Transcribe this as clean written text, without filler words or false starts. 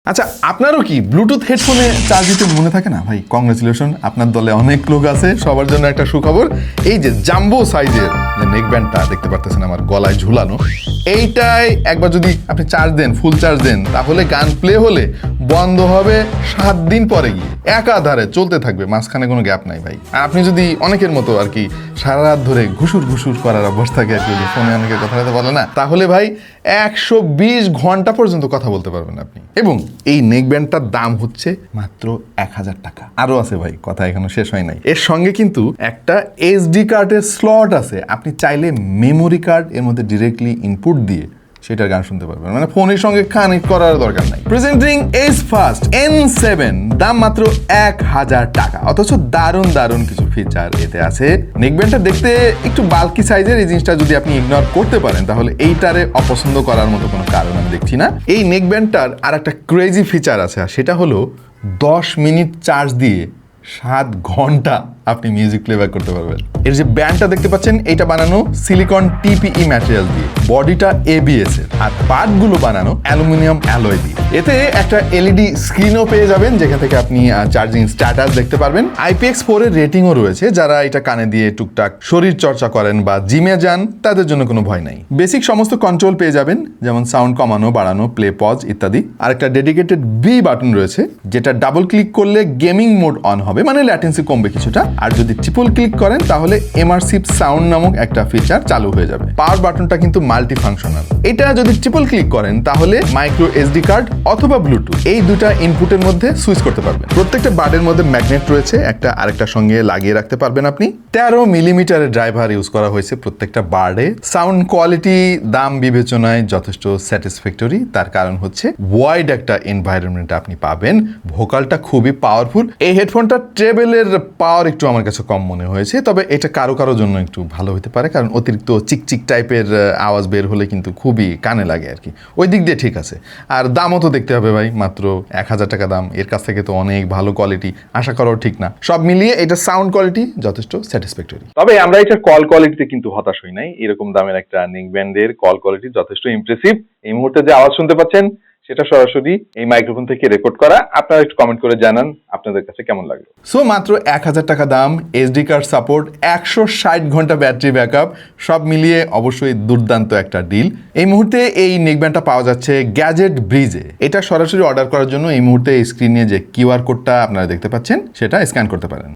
আচ্ছা, আপনারও কি ব্লুটুথ হেডফোনে চার্জ দিতে মনে থাকে না ভাই? কংগ্রেচুলেশন, আপনার দলে অনেক লোক আছে, সবার জন্য একটা সুখবর। এই যে জাম্বো সাইজের যে নেক ব্যান্ডটা দেখতে পারতেছেন আমার গলায় ঝুলানো, এইটাই একবার যদি আপনি চার্জ দেন, ফুল চার্জ দেন, তাহলে গান প্লে হলে বন্ধ হবে 7 দিন পরে গিয়ে, একাধারে চলতে থাকবে, মাঝখানে কোনো গ্যাপ নাই ভাই। আর আপনি যদি অনেকের মতো আর কি সারা রাত ধরে ঘুষুর ঘুষুর করার অবস্থা থাকে আর কি, ফোনে অনেকে কথা বলে না, তাহলে ভাই 120 ঘন্টা পর্যন্ত কথা বলতে পারবেন আপনি। এবং এই নেক ব্যান্ডটার দাম হচ্ছে মাত্র 1000 টাকা। আরো আছে ভাই, কথা এখনো শেষ হয় নাই। এর সঙ্গে কিন্তু একটা এসডি কার্ডের স্লট আছে, আপনি চাইলে মেমোরি কার্ড এর মধ্যে ডিরেক্টলি ইনপুট দিয়ে সেটার গান শুনতে পারবেন, মানে ফোনের সঙ্গে কানেক্ট করার দরকার নাই। প্রেজেন্টিং এজ ফাস্ট N7, দাম মাত্র 1000 টাকা, অথচ দারুণ দারুণ কিছু ফিচার এতে আছে। নেকব্যান্ডটা দেখতে একটু বাল্কি সাইজের, এই জিনিসটা যদি আপনি ইগনোর করতে পারেন তাহলে এইটারে অপছন্দ করার মতো কোনো কারণ আমি দেখছি না। এই নেকব্যান্ডটার আর একটা ক্রেজি ফিচার আছে, আর সেটা হলো 10 মিনিট চার্জ দিয়ে 7 ঘন্টা আপনি মিউজিক প্লেব্যাক করতে পারবেন। এর যে ব্যান্ডটা দেখতে পাচ্ছেন, এটা বানানো সিলিকন TPE ম্যাটেরিয়াল দিয়ে, বডিটা ABS এর, আর পার্টগুলো বানানো অ্যালুমিনিয়াম অ্যালয় দিয়ে। এতে একটা LED স্ক্রিনও পেয়ে যাবেন, যেখান থেকে আপনি চার্জিং স্ট্যাটাস দেখতে পারবেন। IPX4 এর রেটিংও রয়েছে, যারা এটা কানে দিয়ে টুকটাক শরীর চর্চা করেন বা জিমে যান তাদের জন্য কোনো ভয় নাই। বেসিক সমস্ত কন্ট্রোল পেয়ে যাবেন, যেমন সাউন্ড কমানো, বাড়ানো, প্লে, পজ ইত্যাদি। আর একটা ডেডিকেটেড বি বাটন রয়েছে, যেটা ডাবল ক্লিক করলে গেমিং মোড অন হবে, মানে ল্যাটেন্সি কমবে কিছুটা। আর যদি ট্রিপল ক্লিক করেন তাহলে ইমার্সিভ সাউন্ড নামক একটা ফিচার চালু হয়ে যাবে। পাওয়ার বাটনটা কিন্তু মাল্টি ফাংশনাল। এটা যদি ট্রিপল ক্লিক করেন তাহলে মাইক্রো এসডি কার্ড অথবা ব্লুটুথ, এই দুটা ইনপুটের মধ্যে সুইচ করতে পারবেন। প্রত্যেকটা বার্ডের মধ্যে ম্যাগনেট রয়েছে, একটা আরেকটার সঙ্গে লাগিয়ে রাখতে পারবেন আপনি। 13 মিলিমিটারের ড্রাইভার ইউজ করা হয়েছে প্রত্যেকটা বার্ডে। সাউন্ড কোয়ালিটি দাম বিবেচনায় যথেষ্ট স্যাটিসফ্যাক্টরি, তার কারণ হচ্ছে ওয়াইড একটা এনভায়রনমেন্ট আপনি পাবেন। ভোকালটা খুবই পাওয়ারফুল। এই হেডফোনটা ট্রেবেলের পাওয়ার একটু আমার কাছে কম মনে হয়েছে, তবে এটা কারো কারো জন্য একটু ভালো হতে পারে, কারণ অতিরিক্ত চিকচিক টাইপের আওয়াজ বের হলে কিন্তু খুবই কানে লাগে আর কি। ওই দিক দিয়ে ঠিক আছে। আর দামও তো দেখতে হবে ভাই, মাত্র 1000 টাকা দাম, এর কাছ থেকে তো অনেক ভালো কোয়ালিটি আশা করাও ঠিক না। সব মিলিয়ে এটা সাউন্ড কোয়ালিটি যথেষ্ট স্যাটিসফ্যাক্টরি। তবে আমরা এটা কল কোয়ালিটিতে কিন্তু হতাশ হই নাই। এরকম দামের একটা নেকব্যান্ডের কল কোয়ালিটি যথেষ্ট ইমপ্রেসিভ। এই মুহূর্তে যে আওয়াজ শুনতে পাচ্ছেন সেটা সরাসরি এই মাইক্রোফোন থেকে রেকর্ড করা। আপনারা একটু কমেন্ট করে জানান আপনাদের কাছে কেমন লাগলো। সো মাত্র 1000 টাকা দাম, এসডি কার্ড সাপোর্ট, 160 ঘন্টা ব্যাটারি ব্যাকআপ, সব মিলিয়ে অবশ্যই দুর্দান্ত একটা ডিল। এই মুহূর্তে এই নেকব্যান্ডটা পাওয়া যাচ্ছে গ্যাজেট ব্রিজে। এটা সরাসরি অর্ডার করার জন্য এই মুহূর্তে স্ক্রিনে যে কিউআর কোডটা আপনারা দেখতে পাচ্ছেন সেটা স্ক্যান করতে পারেন।